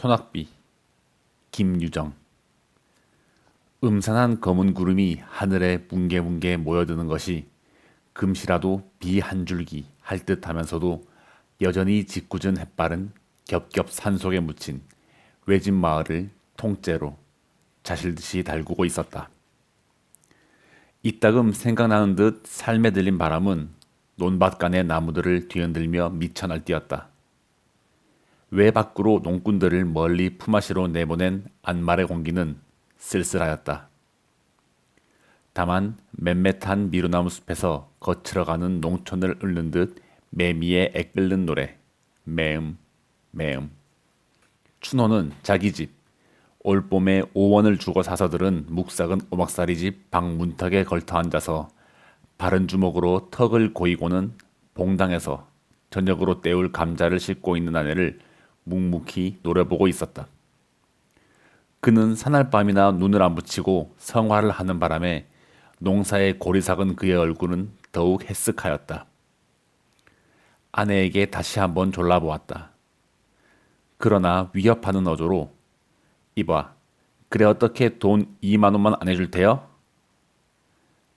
소낙비, 김유정. 음산한 검은 구름이 하늘에 뭉게뭉게 모여드는 것이 금시라도 비 한 줄기 할 듯하면서도 여전히 짓궂은 햇발은 겹겹 산속에 묻힌 외진 마을을 통째로 자실듯이 달구고 있었다. 이따금 생각나는 듯 삶에 들린 바람은 논밭간의 나무들을 뒤흔들며 미쳐 날뛰었다. 외 밖으로 농꾼들을 멀리 품앗이로 내보낸 안말의 공기는 쓸쓸하였다. 다만 맴매탄 미루나무 숲에서 거칠어가는 농촌을 읊는 듯 매미의 애끓는 노래, 매음, 매음. 춘호는 자기 집, 올봄에 5원을 주고 사서 들은 묵삭은 오막살이 집 방 문턱에 걸터 앉아서 바른 주먹으로 턱을 고이고는 봉당에서 저녁으로 때울 감자를 싣고 있는 아내를 묵묵히 노려보고 있었다. 그는 사날밤이나 눈을 안 붙이고 성화를 하는 바람에 농사에 골이 삭은 그의 얼굴은 더욱 해쓱하였다. 아내에게 다시 한번 졸라보았다. 그러나 위협하는 어조로 이봐, 그래 어떻게 돈 2만 원만 안 해줄 테요?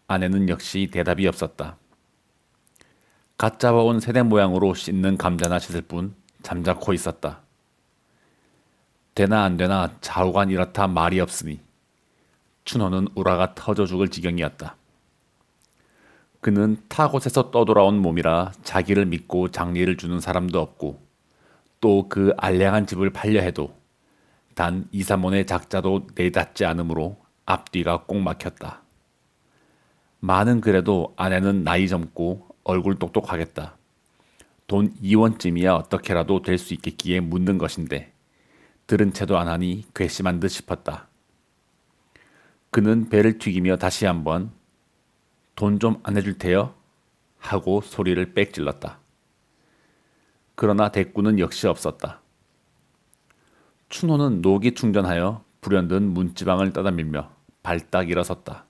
아내는 역시 대답이 없었다. 갓 잡아온 새대 모양으로 씻는 감자나 씻을 뿐 잠자코 있었다. 되나 안 되나 좌우간 이렇다 말이 없으니 춘호는 우라가 터져 죽을 지경이었다. 그는 타 곳에서 떠돌아온 몸이라 자기를 믿고 장리를 주는 사람도 없고 또 그 알량한 집을 팔려 해도 단 2, 3원의 작자도 내닫지 않으므로 앞뒤가 꼭 막혔다. 많은 그래도 아내는 나이 젊고 얼굴 똑똑하겠다. 돈 2원쯤이야 어떻게라도 될 수 있겠기에 묻는 것인데 들은 채도 안 하니 괘씸한 듯 싶었다. 그는 배를 튀기며 다시 한번 돈 좀 안 해줄 테요? 하고 소리를 빽 질렀다. 그러나 대꾸는 역시 없었다. 춘호는 녹이 충전하여 불현듯 문지방을 떠다밀며 발딱 일어섰다.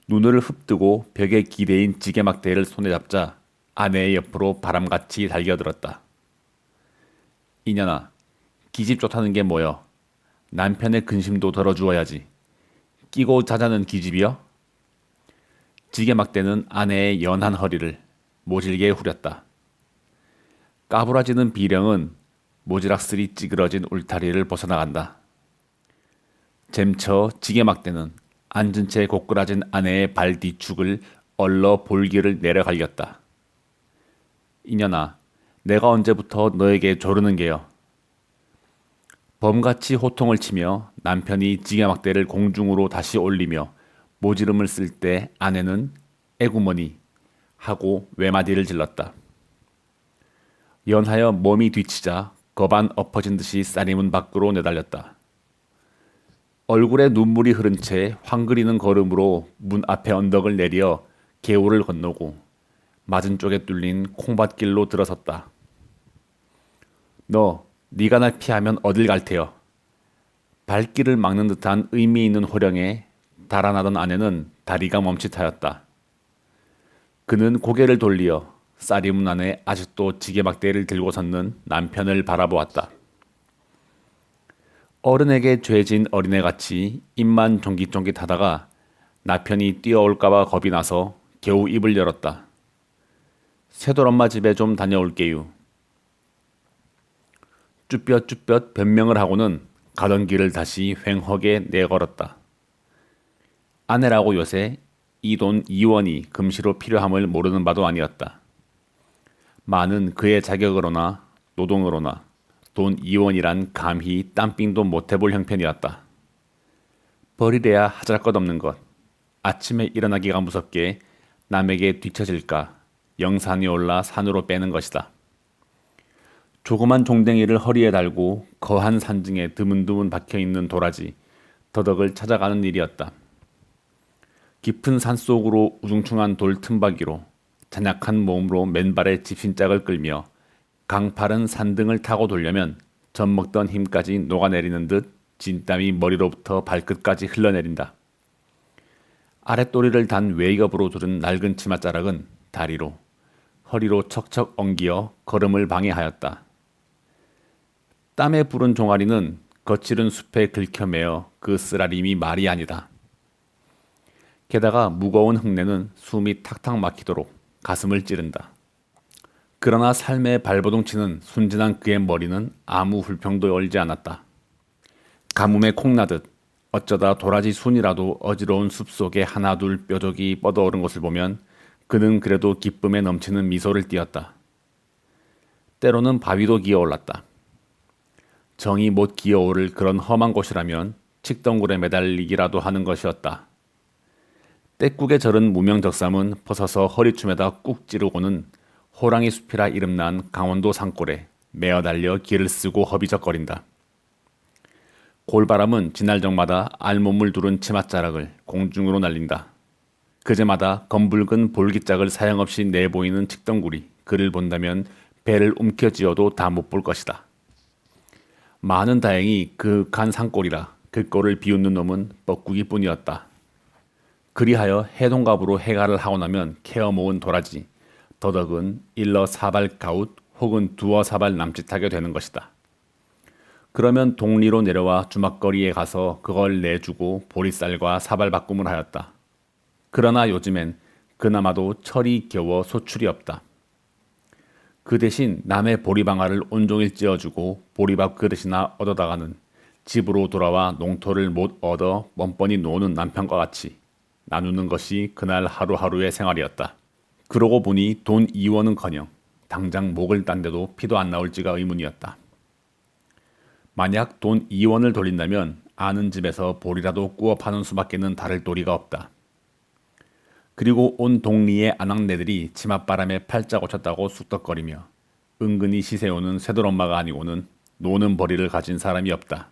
눈을 흡뜨고 벽에 기대인 지게막대를 손에 잡자 아내의 옆으로 바람같이 달겨들었다. 이년아, 기집 좋다는 게 뭐여? 남편의 근심도 덜어주어야지. 끼고 자자는 기집이여? 지게막대는 아내의 연한 허리를 모질게 후렸다. 까부라지는 비령은 모지락슬이 찌그러진 울타리를 벗어나간다. 잼쳐 지게막대는 앉은 채 고꾸라진 아내의 발 뒤축을 얼러 볼기를 내려갈겼다. 이년아, 내가 언제부터 너에게 조르는 게요? 범같이 호통을 치며 남편이 지게막대를 공중으로 다시 올리며 모지름을 쓸 때 아내는 애구머니 하고 외마디를 질렀다. 연하여 몸이 뒤치자 거반 엎어진 듯이 쌀이문 밖으로 내달렸다. 얼굴에 눈물이 흐른 채 황그리는 걸음으로 문 앞에 언덕을 내려 개울을 건너고 맞은 쪽에 뚫린 콩밭길로 들어섰다. 너, 네가 날 피하면 어딜 갈 테여? 발길을 막는 듯한 의미 있는 호령에 달아나던 아내는 다리가 멈칫하였다. 그는 고개를 돌리어 쌀이문 안에 아직도 지게막대를 들고 섰는 남편을 바라보았다. 어른에게 죄진 어린애같이 입만 쫑깃쫑깃하다가 남편이 뛰어올까봐 겁이 나서 겨우 입을 열었다. 새돌엄마 집에 좀 다녀올게유. 쭈뼛쭈뼛 변명을 하고는 가던 길을 다시 횡하게 내걸었다. 아내라고 요새 이 돈 2원이 금시로 필요함을 모르는 바도 아니었다. 많은 그의 자격으로나 노동으로나 돈 2원이란 감히 땀빙도 못해볼 형편이었다. 버리래야 하잘것없는 것. 아침에 일어나기가 무섭게 남에게 뒤처질까 영산이 올라 산으로 빼는 것이다. 조그만 종댕이를 허리에 달고 거한 산증에 드문드문 박혀있는 도라지, 더덕을 찾아가는 일이었다. 깊은 산속으로 우중충한 돌 틈바귀로 잔약한 몸으로 맨발에 집신짝을 끌며 강파른 산등을 타고 돌려면 젖먹던 힘까지 녹아내리는 듯 진땀이 머리로부터 발끝까지 흘러내린다. 아랫도리를 단 웨이겁으로 두른 낡은 치맛자락은 다리로, 허리로 척척 엉기어 걸음을 방해하였다. 땀에 부른 종아리는 거칠은 숲에 긁혀매어 그 쓰라림이 말이 아니다. 게다가 무거운 흙내는 숨이 탁탁 막히도록 가슴을 찌른다. 그러나 삶의 발버둥치는 순진한 그의 머리는 아무 불평도 얼지 않았다. 가뭄에 콩나듯 어쩌다 도라지 순이라도 어지러운 숲속에 하나둘 뾰족이 뻗어오른 것을 보면 그는 그래도 기쁨에 넘치는 미소를 띄었다. 때로는 바위도 기어올랐다. 정이 못 기어오를 그런 험한 곳이라면 칡덩굴에 매달리기라도 하는 것이었다. 떼국에 절은 무명적삼은 벗어서 허리춤에다 꾹 찌르고는 호랑이 숲이라 이름난 강원도 산골에 매어 달려 길을 쓰고 허비적거린다. 골바람은 지날적마다 알몸을 두른 치맛자락을 공중으로 날린다. 그제마다 검붉은 볼기짝을 사용없이 내보이는 칡덩굴이 그를 본다면 배를 움켜쥐어도 다 못 볼 것이다. 많은 다행히 그 간 산골이라 그 꼴을 비웃는 놈은 뻐꾸기뿐이었다. 그리하여 해동갑으로 해가를 하고 나면 캐어 모은 도라지, 더덕은 일러 사발 가웃 혹은 두어 사발 남짓하게 되는 것이다. 그러면 동리로 내려와 주막거리에 가서 그걸 내주고 보리쌀과 사발 바꿈을 하였다. 그러나 요즘엔 그나마도 철이 겨워 소출이 없다. 그 대신 남의 보리방아를 온종일 찧어주고 보리밥 그릇이나 얻어다가는 집으로 돌아와 농토를 못 얻어 뻔뻔히 노는 남편과 같이 나누는 것이 그날 하루하루의 생활이었다. 그러고 보니 돈 2원은커녕 당장 목을 딴데도 피도 안 나올지가 의문이었다. 만약 돈 2원을 돌린다면 아는 집에서 보리라도 구워 파는 수밖에는 다를 도리가 없다. 그리고 온 동리의 아낙네들이 치맛바람에 팔자 고쳤다고 쑥덕거리며 은근히 시세오는 쇠돌엄마가 아니고는 노는 벌이를 가진 사람이 없다.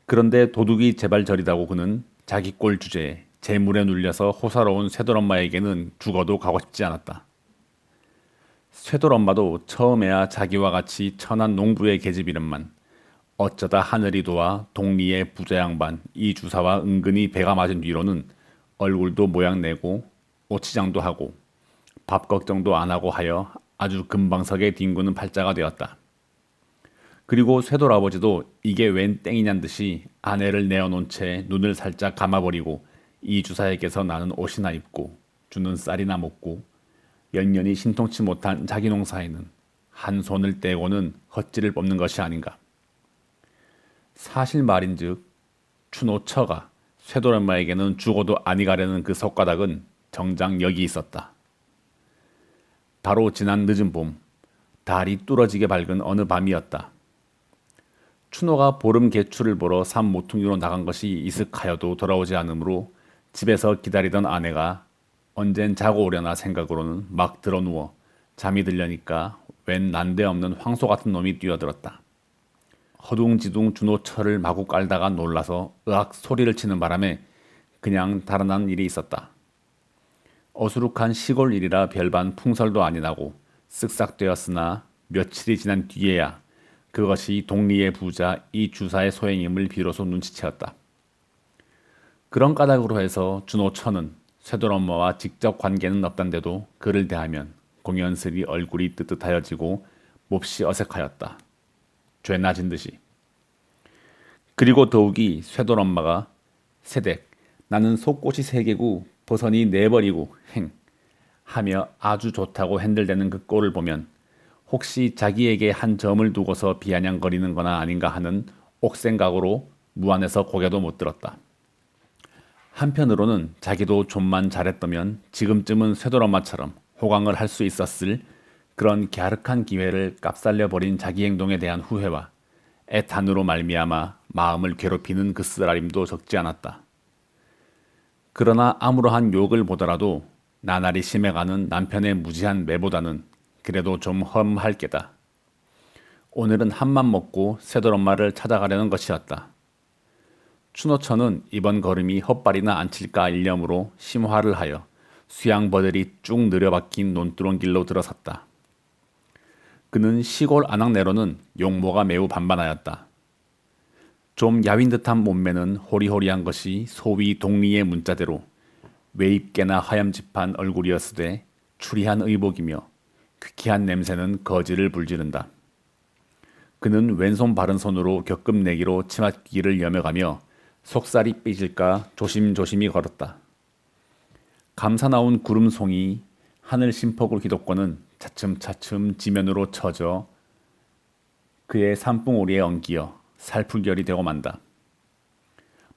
그런데 도둑이 제발 저리다고 그는 자기 꼴 주제에 재물에 눌려서 호사로운 쇠돌엄마에게는 죽어도 가고 싶지 않았다. 쇠돌엄마도 처음에야 자기와 같이 천한 농부의 계집이름만 어쩌다 하늘이 도와 동리의 부자 양반 이 주사와 은근히 배가 맞은 뒤로는 얼굴도 모양 내고 오치장도 하고 밥 걱정도 안 하고 하여 아주 금방석에 뒹구는 팔자가 되었다. 그리고 쇠돌아버지도 이게 웬 땡이냔 듯이 아내를 내어놓은 채 눈을 살짝 감아버리고 이 주사에게서 나는 옷이나 입고 주는 쌀이나 먹고 연년이 신통치 못한 자기 농사에는 한 손을 떼고는 헛질을 뽑는 것이 아닌가. 사실 말인즉 추노처가 쇠돌엄마에게는 죽어도 아니 가려는 그 손가락은 정작 여기 있었다. 바로 지난 늦은 봄, 달이 뚫어지게 밝은 어느 밤이었다. 추노가 보름 개출을 보러 산 모퉁이로 나간 것이 이슥하여도 돌아오지 않으므로 집에서 기다리던 아내가 언젠 자고 오려나 생각으로는 막 드러누워 잠이 들려니까 웬 난데없는 황소 같은 놈이 뛰어들었다. 허둥지둥 준호철을 마구 깔다가 놀라서 으악 소리를 치는 바람에 그냥 달아난 일이 있었다. 어수룩한 시골 일이라 별반 풍설도 아니 나고 쓱싹되었으나 며칠이 지난 뒤에야 그것이 동리의 부자 이 주사의 소행임을 비로소 눈치채었다. 그런 까닭으로 해서 준호천은 쇠돌엄마와 직접 관계는 없단데도 그를 대하면 공연스리 얼굴이 뜨뜻하여지고 몹시 어색하였다. 죄나진 듯이. 그리고 더욱이 쇠돌엄마가 세댁 나는 속꽃이 3개구 버선이 내버리고 행 하며 아주 좋다고 핸들대는 그 꼴을 보면 혹시 자기에게 한 점을 두고서 비아냥거리는 거나 아닌가 하는 옥생각으로 무안해서 고개도 못 들었다. 한편으로는 자기도 좀만 잘했다면 지금쯤은 쇠돌엄마처럼 호강을 할 수 있었을 그런 갸륵한 기회를 깝살려버린 자기 행동에 대한 후회와 애탄으로 말미암아 마음을 괴롭히는 그 쓰라림도 적지 않았다. 그러나 아무러한 욕을 보더라도 나날이 심해가는 남편의 무지한 매보다는 그래도 좀 험할 게다. 오늘은 한맘 먹고 쇠돌엄마를 찾아가려는 것이었다. 추노천은 이번 걸음이 헛발이나 안 칠까 일념으로 심화를 하여 수양버들이 쭉 느려박힌 논두렁 길로 들어섰다. 그는 시골 아낙네로는 용모가 매우 반반하였다. 좀 야윈 듯한 몸매는 호리호리한 것이 소위 동리의 문자대로 외입게나 화염집한 얼굴이었으되 추리한 의복이며 퀴퀴한 냄새는 거지를 불지른다. 그는 왼손 바른 손으로 겹금내기로 치맛귀를 여며가며 속살이 삐질까 조심조심히 걸었다. 감사 나온 구름송이 하늘 심폭을 휘덮고는 차츰차츰 지면으로 쳐져 그의 산봉우리에 엉기어 살풀결이 되고 만다.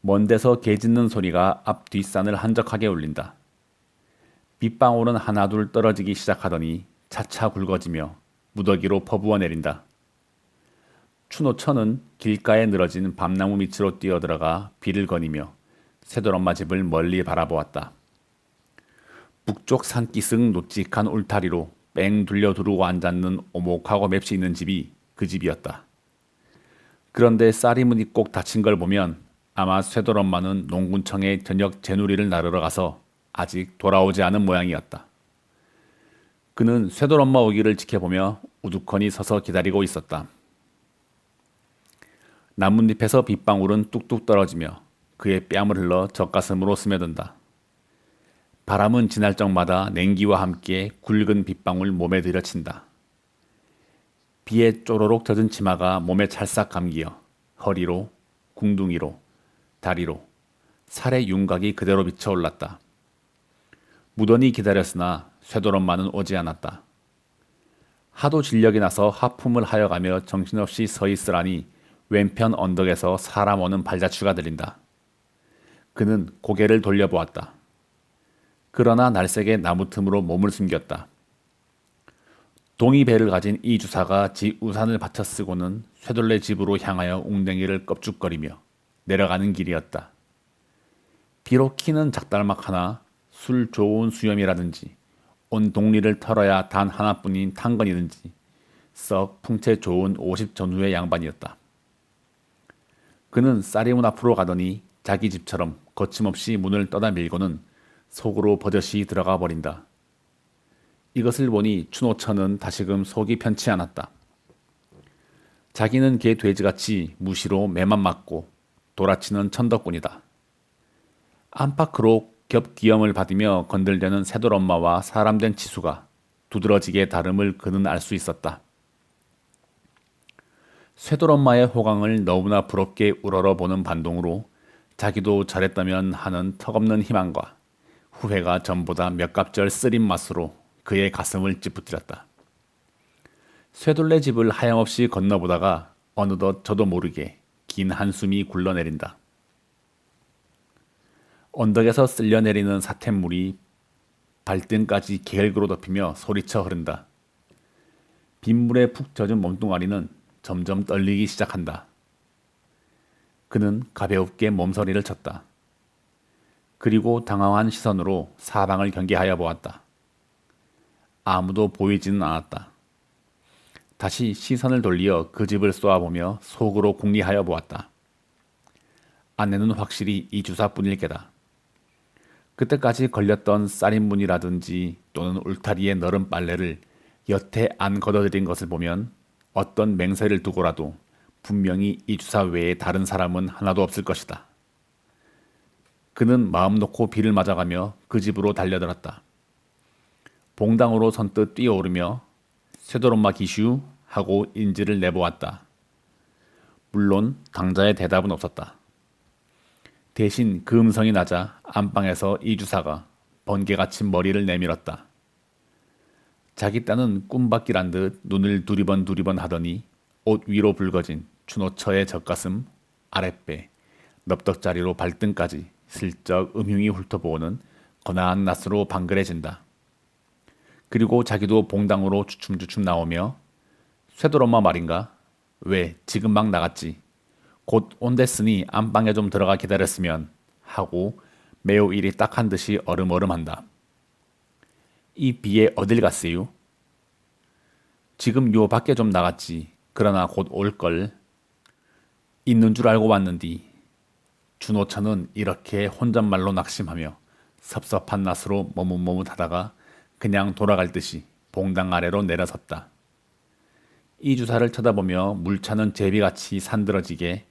먼 데서 개 짖는 소리가 앞 뒷산을 한적하게 울린다. 빗방울은 하나둘 떨어지기 시작하더니 차차 굵어지며 무더기로 퍼부어 내린다. 추노천은 길가에 늘어진 밤나무 밑으로 뛰어들어가 비를 거니며 쇠돌엄마 집을 멀리 바라보았다. 북쪽 산기슭 놋직한 울타리로 뺑 둘려 두르고 앉았는 오목하고 맵시 있는 집이 그 집이었다. 그런데 쌀이 문이 꼭 닫힌 걸 보면 아마 쇠돌엄마는 농군청에 저녁 제누리를 나르러 가서 아직 돌아오지 않은 모양이었다. 그는 쇠돌엄마 오기를 지켜보며 우두커니 서서 기다리고 있었다. 나뭇잎에서 빗방울은 뚝뚝 떨어지며 그의 뺨을 흘러 젖가슴으로 스며든다. 바람은 지날 적마다 냉기와 함께 굵은 빗방울 몸에 들여친다. 비에 쪼로록 젖은 치마가 몸에 찰싹 감기어 허리로, 궁둥이로, 다리로, 살의 윤곽이 그대로 비쳐올랐다. 무던히 기다렸으나 쇠돌엄마는 오지 않았다. 하도 진력이 나서 하품을 하여가며 정신없이 서 있으라니 왼편 언덕에서 사람 오는 발자취가 들린다. 그는 고개를 돌려보았다. 그러나 날쌔게 나무 틈으로 몸을 숨겼다. 동이배를 가진 이 주사가 지 우산을 받쳐 쓰고는 쇠돌레 집으로 향하여 웅덩이를 껍죽거리며 내려가는 길이었다. 비록 키는 작달막 하나 술 좋은 수염이라든지 온 동리를 털어야 단 하나뿐인 탄건이든지 썩 풍채 좋은 50 전후의 양반이었다. 그는 쌀이문 앞으로 가더니 자기 집처럼 거침없이 문을 떠다밀고는 속으로 버젓이 들어가 버린다. 이것을 보니 추노천은 다시금 속이 편치 않았다. 자기는 개 돼지같이 무시로 매만 맞고 돌아치는 천덕꾼이다. 안팎으로 겹기염을 받으며 건들대는 새돌엄마와 사람된 치수가 두드러지게 다름을 그는 알 수 있었다. 쇠돌엄마의 호강을 너무나 부럽게 우러러보는 반동으로 자기도 잘했다면 하는 턱없는 희망과 후회가 전보다 몇 갑절 쓰린 맛으로 그의 가슴을 찌푸뜨렸다. 쇠돌레 집을 하염없이 건너보다가 어느덧 저도 모르게 긴 한숨이 굴러내린다. 언덕에서 쓸려내리는 사태물이 발등까지 계획으로 덮이며 소리쳐 흐른다. 빗물에 푹 젖은 몸뚱아리는 점점 떨리기 시작한다. 그는 가볍게 몸서리를 쳤다. 그리고 당황한 시선으로 사방을 경계하여 보았다. 아무도 보이지는 않았다. 다시 시선을 돌리어 그 집을 쏘아보며 속으로 궁리하여 보았다. 아내는 확실히 이 주사뿐일 게다. 그때까지 걸렸던 쌀인문이라든지 또는 울타리의 너른 빨래를 여태 안 걷어들인 것을 보면 어떤 맹세를 두고라도 분명히 이 주사 외에 다른 사람은 하나도 없을 것이다. 그는 마음 놓고 비를 맞아가며 그 집으로 달려들었다. 봉당으로 선뜻 뛰어오르며 쇠돌엄마 기슈 하고 인지를 내보았다. 물론 당자의 대답은 없었다. 대신 그 음성이 나자 안방에서 이 주사가 번개같이 머리를 내밀었다. 자기 딴은 꿈밖이란 듯 눈을 두리번 하더니 옷 위로 붉어진 추노처의 젖가슴, 아랫배, 넙덕자리로 발등까지 슬쩍 음흉이 훑어보고는 거나한 낯으로 방글해진다. 그리고 자기도 봉당으로 주춤주춤 나오며 쇠돌엄마 말인가? 왜 지금 막 나갔지? 곧 온댔으니 안방에 좀 들어가 기다렸으면 하고 매우 일이 딱한 듯이 얼음얼음한다. 이 비에 어딜 갔어요? 지금 요 밖에 좀 나갔지. 그러나 곧 올걸. 있는 줄 알고 왔는디. 준호천은 이렇게 혼잣말로 낙심하며 섭섭한 낯으로 머뭇머뭇하다가 그냥 돌아갈 듯이 봉당 아래로 내려섰다. 이 주사를 쳐다보며 물차는 제비같이 산들어지게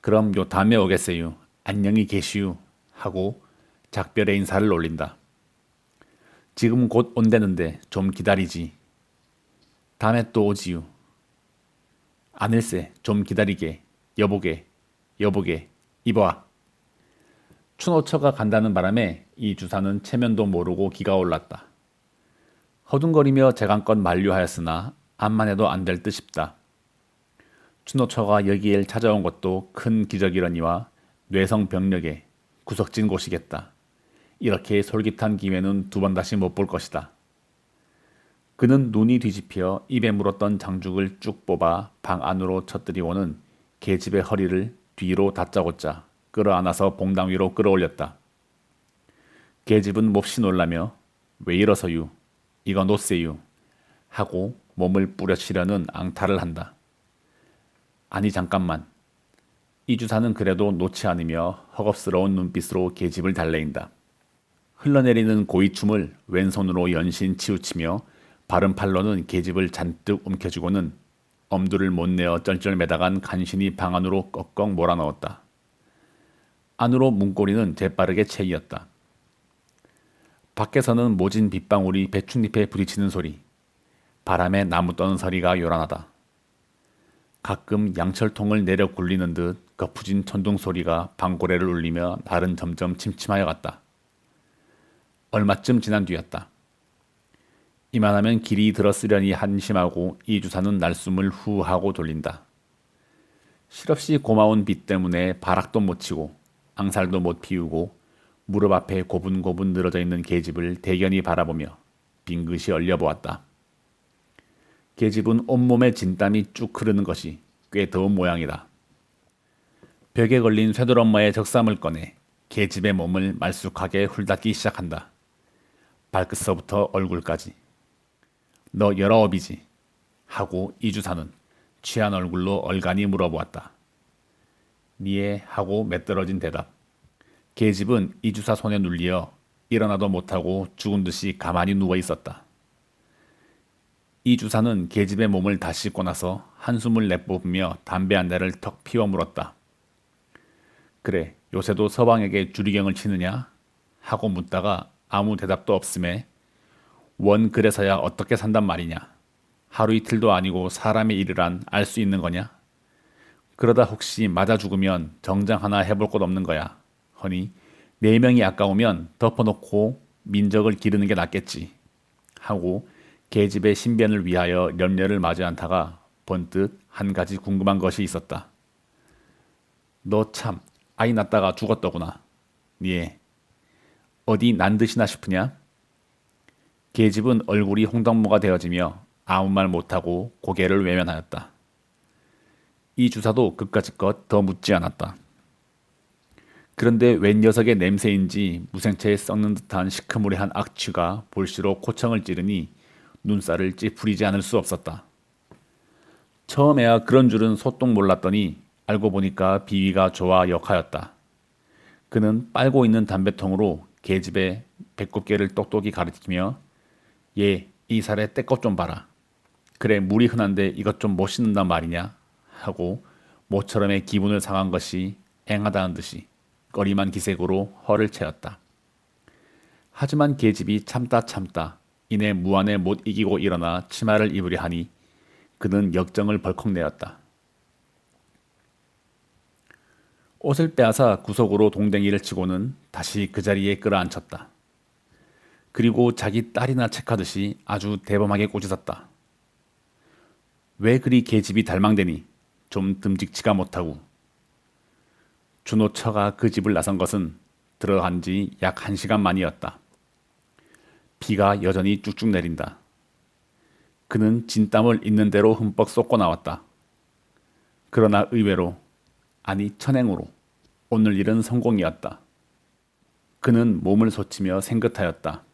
그럼 요 다음에 오겠어요. 안녕히 계시우 하고 작별의 인사를 올린다. 지금 곧 온대는데 좀 기다리지. 다음에 또 오지유. 아닐세, 좀 기다리게. 여보게, 여보게, 이봐. 춘호처가 간다는 바람에 이 주사는 체면도 모르고 기가 올랐다. 허둥거리며 재간껏 만류하였으나 암만 해도 안 될 듯 싶다. 춘호처가 여기에 찾아온 것도 큰 기적이러니와 뇌성병력에 구석진 곳이겠다. 이렇게 솔깃한 기회는 두 번 다시 못 볼 것이다. 그는 눈이 뒤집혀 입에 물었던 장죽을 쭉 뽑아 방 안으로 쳐들이고는 계집의 허리를 뒤로 다짜고짜 끌어안아서 봉당 위로 끌어올렸다. 계집은 몹시 놀라며 왜 이러서유, 이거 놓세유 하고 몸을 뿌려치려는 앙탈을 한다. 아니 잠깐만. 이 주사는 그래도 놓지 않으며 허겁스러운 눈빛으로 계집을 달래인다. 흘러내리는 고이춤을 왼손으로 연신 치우치며 바른 팔로는 계집을 잔뜩 움켜쥐고는 엄두를 못 내어 쩔쩔매다간 간신히 방 안으로 꺽꺽 몰아넣었다. 안으로 문고리는 재빠르게 채이었다. 밖에서는 모진 빗방울이 배춧잎에 부딪히는 소리, 바람에 나무 떠는 소리가 요란하다. 가끔 양철통을 내려 굴리는 듯 거푸진 천둥 소리가 방고래를 울리며 날은 점점 침침하여 갔다. 얼마쯤 지난 뒤였다. 이만하면 길이 들었으려니 한심하고 이 주사는 날숨을 후하고 돌린다. 실없이 고마운 빚 때문에 바락도 못 치고 앙살도 못 피우고 무릎 앞에 고분고분 늘어져 있는 계집을 대견히 바라보며 빙긋이 얼려보았다. 계집은 온몸에 진땀이 쭉 흐르는 것이 꽤 더운 모양이다. 벽에 걸린 쇠돌엄마의 적삼을 꺼내 계집의 몸을 말쑥하게 훑닦기 시작한다. 발끝서부터 얼굴까지. 너 19이지? 하고 이 주사는 취한 얼굴로 얼간히 물어보았다. 니에 하고 맷떨어진 대답. 계집은 이 주사 손에 눌리어 일어나도 못하고 죽은 듯이 가만히 누워 있었다. 이 주사는 계집의 몸을 다 씻고 나서 한숨을 내뿜으며 담배 한 대를 턱 피워 물었다. 그래, 요새도 서방에게 주리경을 치느냐? 하고 묻다가 아무 대답도 없음에 원 그래서야 어떻게 산단 말이냐? 하루 이틀도 아니고 사람의 일이란 알 수 있는 거냐? 그러다 혹시 맞아 죽으면 정장 하나 해볼 곳 없는 거야. 허니 4명이 아까우면 덮어놓고 민적을 기르는 게 낫겠지. 하고 계집의 신변을 위하여 염려를 마지 않다가 번뜩 한 가지 궁금한 것이 있었다. 너 참 아이 낳다가 죽었더구나. 예. 어디 난 듯이나 싶으냐? 계집은 얼굴이 홍당무가 되어지며 아무 말 못하고 고개를 외면하였다. 이 주사도 그까짓것 더 묻지 않았다. 그런데 웬 녀석의 냄새인지 무생채에 썩는 듯한 시커무레한 악취가 볼수록 코청을 찌르니 눈살을 찌푸리지 않을 수 없었다. 처음에야 그런 줄은 소똥 몰랐더니 알고 보니까 비위가 좋아 역하였다. 그는 빨고 있는 담배통으로 계집의 배꼽깨를 똑똑히 가리키며 얘, 이 살에 때것 좀 봐라. 그래 물이 흔한데 이것 좀 못 씻는단 말이냐? 하고 모처럼의 기분을 상한 것이 앵하다는 듯이 꺼리만 기색으로 허를 채웠다. 하지만 계집이 참다 이내 무안에 못 이기고 일어나 치마를 입으려 하니 그는 역정을 벌컥 내었다. 옷을 빼앗아 구석으로 동댕이를 치고는 다시 그 자리에 끌어앉혔다. 그리고 자기 딸이나 책하듯이 아주 대범하게 꼬집었다. 왜 그리 계집이 달망대니 좀 듬직치가 못하고. 준호처가 그 집을 나선 것은 들어간 지 약 1시간 만이었다. 비가 여전히 쭉쭉 내린다. 그는 진땀을 있는 대로 흠뻑 쏟고 나왔다. 그러나 의외로, 아니 천행으로 오늘 일은 성공이었다. 그는 몸을 솟치며 생긋하였다.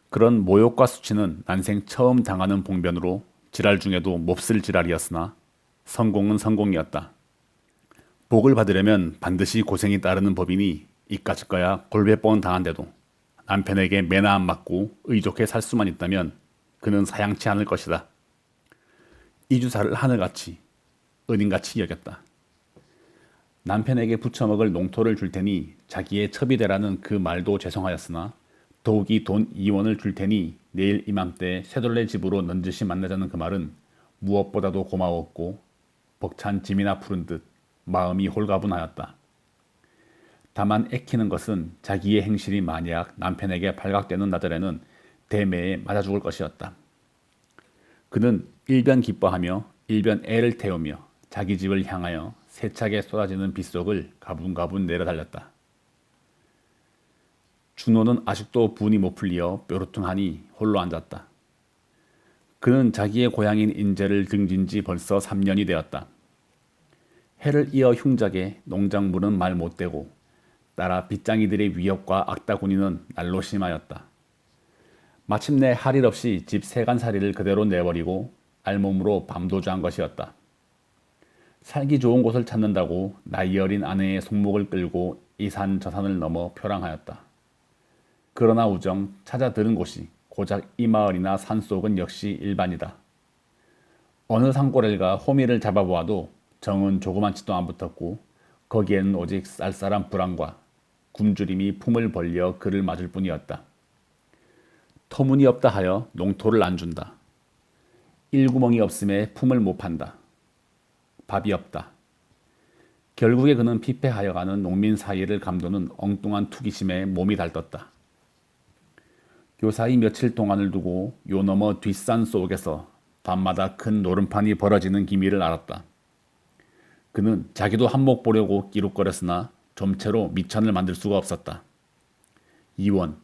그런 모욕과 수치는 난생 처음 당하는 봉변으로 지랄 중에도 몹쓸 지랄이었으나 성공은 성공이었다. 복을 받으려면 반드시 고생이 따르는 법이니 이까짓 거야 골배뻥 당한데도 남편에게 매나 안 맞고 의좋게 살 수만 있다면 그는 사양치 않을 것이다. 이 주사를 하늘같이 은인같이 여겼다. 남편에게 부쳐먹을 농토를 줄 테니 자기의 첩이 되라는 그 말도 죄송하였으나 더욱이 돈 2원을 줄 테니 내일 이맘때 쇠돌레 집으로 넌지시 만나자는 그 말은 무엇보다도 고마웠고 벅찬 짐이나 푸른 듯 마음이 홀가분하였다. 다만 애키는 것은 자기의 행실이 만약 남편에게 발각되는 나절에는 대매에 맞아 죽을 것이었다. 그는 일변 기뻐하며 일변 애를 태우며 자기 집을 향하여 세차게 쏟아지는 빗속을 가분가분 내려달렸다. 준호는 아직도 분이 못 풀려 뾰루퉁하니 홀로 앉았다. 그는 자기의 고향인 인제를 등진 지 벌써 3년이 되었다. 해를 이어 흉작에 농작물은 말 못되고 따라 빗장이들의 위협과 악다구니는 날로 심하였다. 마침내 할 일 없이 집 세간살이를 그대로 내버리고 알몸으로 밤도주한 것이었다. 살기 좋은 곳을 찾는다고 나이 어린 아내의 손목을 끌고 이 산 저 산을 넘어 표랑하였다. 그러나 우정 찾아 들은 곳이 고작 이 마을이나 산속은 역시 일반이다. 어느 산고래가 호미를 잡아보아도 정은 조그만치도 안 붙었고 거기에는 오직 쌀쌀한 불안과 굶주림이 품을 벌려 그를 맞을 뿐이었다. 터무니없다 하여 농토를 안 준다. 일구멍이 없음에 품을 못 판다. 밥이 없다. 결국에 그는 피폐하여가는 농민 사이를 감도는 엉뚱한 투기심에 몸이 달떴다. 요사이 며칠 동안을 두고 요 너머 뒷산 속에서 밤마다 큰 노름판이 벌어지는 기미를 알았다. 그는 자기도 한몫 보려고 끼룩거렸으나 좀채로 미천을 만들 수가 없었다. 이원,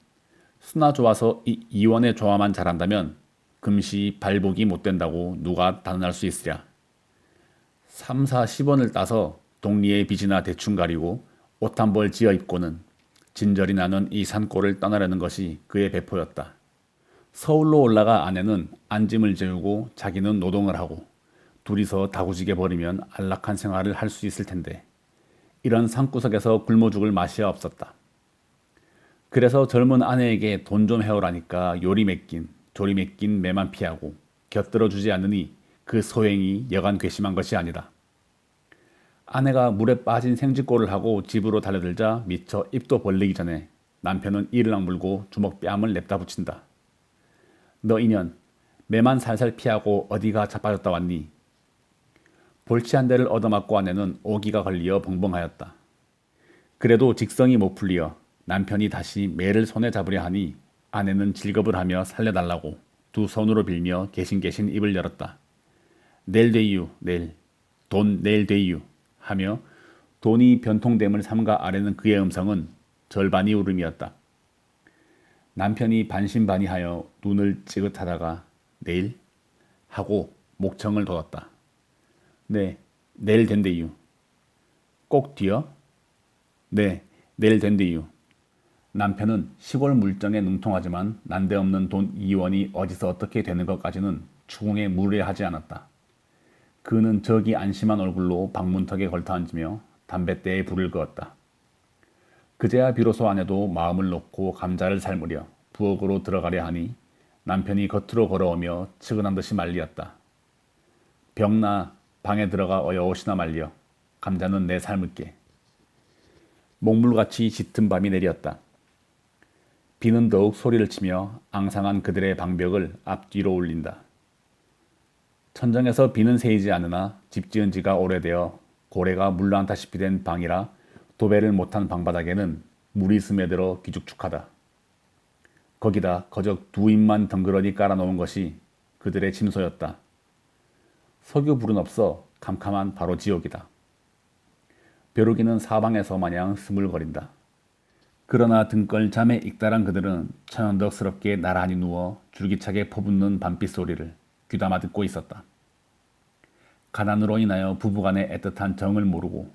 수나 좋아서 이 이원의 조화만 잘한다면 금시 발복이 못 된다고 누가 단언할 수 있으랴. 3, 4, 10원을 따서 동리의 빚이나 대충 가리고 옷 한 벌 지어 입고는 진절이 나는 이 산골을 떠나려는 것이 그의 배포였다. 서울로 올라가 아내는 안짐을 재우고 자기는 노동을 하고 둘이서 다구지게 버리면 안락한 생활을 할 수 있을 텐데 이런 산구석에서 굶어 죽을 맛이야 없었다. 그래서 젊은 아내에게 돈 좀 해오라니까 요리 맡긴 조리 맡긴 매만 피하고 곁들어 주지 않으니 그 소행이 여간 괘씸한 것이 아니다. 아내가 물에 빠진 생쥐꼴을 하고 집으로 달려들자 미처 입도 벌리기 전에 남편은 이를 악물고 주먹 뺨을 냅다 붙인다. 너 인연, 매만 살살 피하고 어디가 자빠졌다 왔니? 볼치 한 대를 얻어맞고 아내는 오기가 걸리어 벙벙하였다. 그래도 직성이 못 풀리어 남편이 다시 매를 손에 잡으려 하니 아내는 질겁을 하며 살려달라고 두 손으로 빌며 개신개신 입을 열었다. 내일 되이유, 내일. 돈 내일 되이유. 하며 돈이 변통됨을 삼가 아래는 그의 음성은 절반이 울음이었다. 남편이 반신반의하여 눈을 찌긋하다가 내일? 하고 목청을 돋았다. 네, 내일 된대유. 꼭 뒤요? 네, 내일 된대유. 남편은 시골 물정에 능통하지만 난데없는 돈 2원이 어디서 어떻게 되는 것까지는 추궁에 무례하지 않았다. 그는 저기 안심한 얼굴로 방문턱에 걸터앉으며 담뱃대에 불을 그었다. 그제야 비로소 아내도 마음을 놓고 감자를 삶으려 부엌으로 들어가려 하니 남편이 겉으로 걸어오며 측은한 듯이 말리었다. 병나 방에 들어가 어여 옷이나 말려. 감자는 내 삶을게. 목물같이 짙은 밤이 내렸다. 비는 더욱 소리를 치며 앙상한 그들의 방벽을 앞뒤로 울린다. 천정에서 비는 새이지 않으나 집 지은 지가 오래되어 고래가 물러앉다시피 된 방이라 도배를 못한 방바닥에는 물이 스며들어 기죽죽하다. 거기다 거적 두 입만 덩그러니 깔아놓은 것이 그들의 침소였다. 석유불은 없어 캄캄한 바로 지옥이다. 벼루기는 사방에서 마냥 스물거린다. 그러나 등걸 잠에 익달한 그들은 천연덕스럽게 나란히 누워 줄기차게 퍼붓는 밤빛 소리를 귀담아 듣고 있었다. 가난으로 인하여 부부간의 애틋한 정을 모르고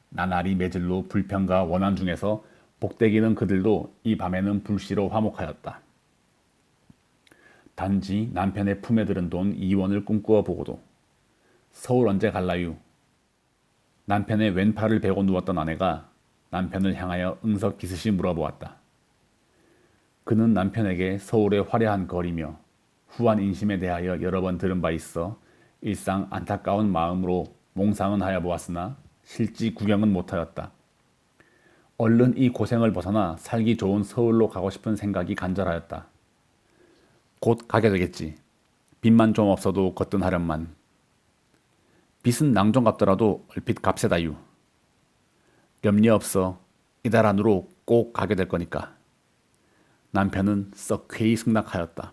나날이 매질로 불평과 원한 중에서 복대기는 그들도 이 밤에는 불시로 화목하였다. 단지 남편의 품에 들은 돈 2원을 꿈꾸어 보고도 서울 언제 갈라유? 남편의 왼팔을 베고 누웠던 아내가 남편을 향하여 응석기스시 물어보았다. 그는 남편에게 서울의 화려한 거리며 후한 인심에 대하여 여러 번 들은 바 있어 일상 안타까운 마음으로 몽상은 하여 보았으나 실지 구경은 못하였다. 얼른 이 고생을 벗어나 살기 좋은 서울로 가고 싶은 생각이 간절하였다. 곧 가게 되겠지. 빚만 좀 없어도 거뜬하련만. 빚은 낭종 갚더라도 얼핏 값세다유. 염려 없어. 이달 안으로 꼭 가게 될 거니까. 남편은 썩쾌히 승낙하였다.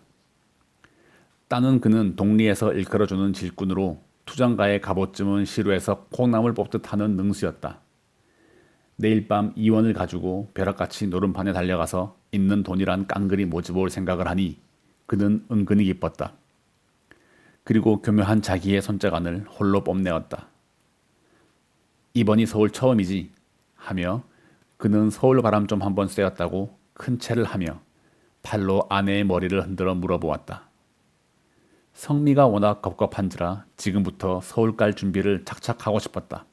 따는 그는 동리에서 일컬어주는 질꾼으로 투정가의 갑오쯤은 시루에서 콩나물 뽑듯 하는 능수였다. 내일 밤 이원을 가지고 벼락같이 노름판에 달려가서 있는 돈이란 깡그리 모집올 생각을 하니 그는 은근히 기뻤다. 그리고 교묘한 자기의 손자간을 홀로 뽐내었다. 이번이 서울 처음이지 하며 그는 서울 바람 좀 한번 쐬었다고 큰 채를 하며 팔로 아내의 머리를 흔들어 물어보았다. 성미가 워낙 겁겁한지라 지금부터 서울 갈 준비를 착착 하고 싶었다.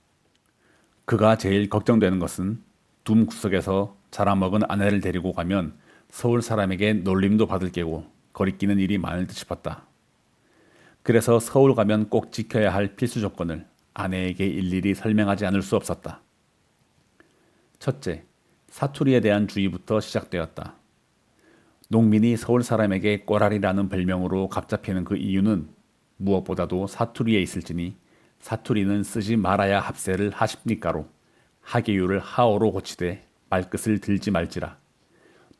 그가 제일 걱정되는 것은 둠 구석에서 자라먹은 아내를 데리고 가면 서울 사람에게 놀림도 받을 게고 거리끼는 일이 많을 듯 싶었다. 그래서 서울 가면 꼭 지켜야 할 필수 조건을 아내에게 일일이 설명하지 않을 수 없었다. 첫째, 사투리에 대한 주의부터 시작되었다. 농민이 서울 사람에게 꼬라리라는 별명으로 갑잡히는 그 이유는 무엇보다도 사투리에 있을지니 사투리는 쓰지 말아야 합세를 하십니까로 하계유를 하어로 고치되 말끝을 들지 말지라.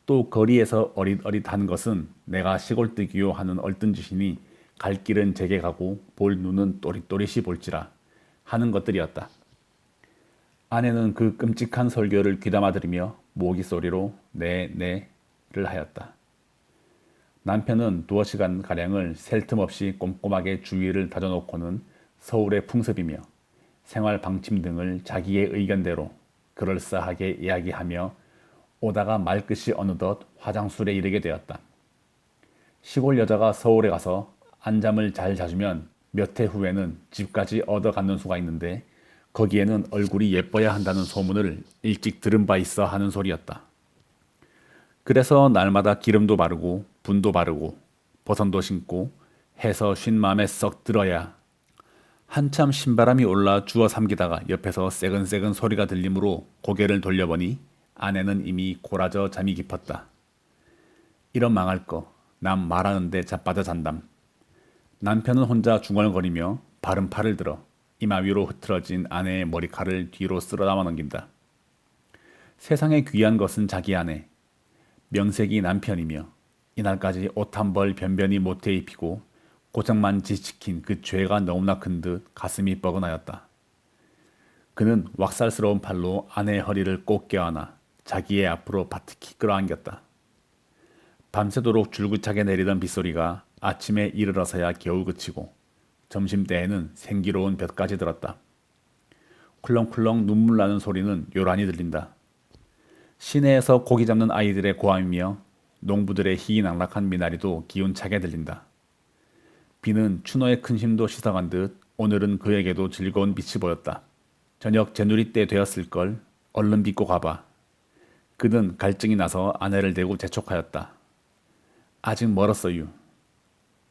또 거리에서 어릿어릿한 것은 내가 시골뜨기요 하는 얼뜬짓이니 갈 길은 제게 가고 볼 눈은 또릿또릿이 볼지라 하는 것들이었다. 아내는 그 끔찍한 설교를 귀담아 들으며 모기 소리로 네를 하였다. 남편은 두어 시간가량을 셀 틈 없이 꼼꼼하게 주위를 다져놓고는 서울의 풍습이며 생활 방침 등을 자기의 의견대로 그럴싸하게 이야기하며 오다가 말끝이 어느덧 화장술에 이르게 되었다. 시골 여자가 서울에 가서 안잠을 잘 자주면 몇 해 후에는 집까지 얻어갖는 수가 있는데 거기에는 얼굴이 예뻐야 한다는 소문을 일찍 들은 바 있어 하는 소리였다. 그래서 날마다 기름도 바르고 분도 바르고 버선도 신고 해서 쉰 마음에 썩 들어야 한참 신바람이 올라 주워 삼기다가 옆에서 새근새근 소리가 들리므로 고개를 돌려보니 아내는 이미 고라져 잠이 깊었다. 이런 망할 거, 남 말하는데 자빠져 잔담. 남편은 혼자 중얼거리며 바른 팔을 들어 이마 위로 흐트러진 아내의 머리칼을 뒤로 쓸어 담아 넘긴다. 세상에 귀한 것은 자기 아내, 명색이 남편이며 이날까지 옷 한 벌 변변히 못해 입히고 고장만 지치킨 그 죄가 너무나 큰 듯 가슴이 뻐근하였다. 그는 왁살스러운 팔로 아내의 허리를 꼭 껴안아 자기의 앞으로 바트키 끌어안겼다. 밤새도록 줄구차게 내리던 빗소리가 아침에 이르러서야 겨우 그치고 점심때에는 생기로운 볕까지 들었다. 쿨렁쿨렁 눈물 나는 소리는 요란히 들린다. 시내에서 고기 잡는 아이들의 고함이며 농부들의 희희낙락한 미나리도 기운차게 들린다. 비는 추노의 큰 힘도 씻어간 듯 오늘은 그에게도 즐거운 빛이 보였다. 저녁 제누리 때 되었을걸. 얼른 빚고 가봐. 그는 갈증이 나서 아내를 대고 재촉하였다. 아직 멀었어유.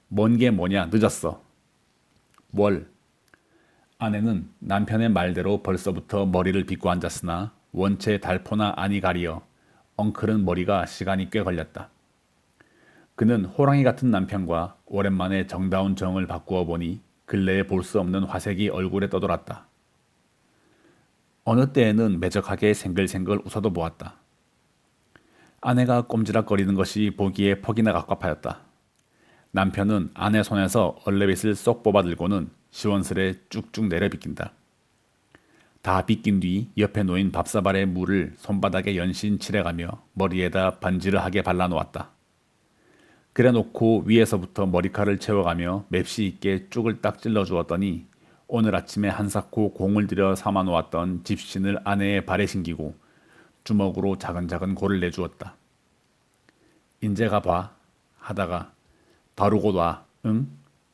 먼 게 뭐냐 늦었어. 뭘? 아내는 남편의 말대로 벌써부터 머리를 빗고 앉았으나 원체 달포나 아니 가리어 엉클은 머리가 시간이 꽤 걸렸다. 그는 호랑이 같은 남편과 오랜만에 정다운 정을 바꾸어 보니 근래에 볼 수 없는 화색이 얼굴에 떠돌았다. 어느 때에는 매적하게 생글생글 웃어도 보았다. 아내가 꼼지락거리는 것이 보기에 퍽이나 갑갑하였다. 남편은 아내 손에서 얼레빗을 쏙 뽑아들고는 시원스레 쭉쭉 내려 빗긴다. 다 빗긴 뒤 옆에 놓인 밥사발의 물을 손바닥에 연신 칠해가며 머리에다 반지르하게 발라놓았다. 그래 놓고 위에서부터 머리칼을 채워가며 맵시 있게 쭉을 딱 찔러주었더니 오늘 아침에 한사코 공을 들여 삼아놓았던 집신을 아내의 발에 신기고 주먹으로 자근자근 골을 내주었다. 인제 가봐 하다가 바로 곧 와, 응?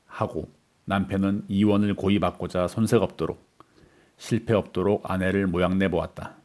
하고 남편은 이원을 고이 받고자 손색 없도록 실패 없도록 아내를 모양내 보았다.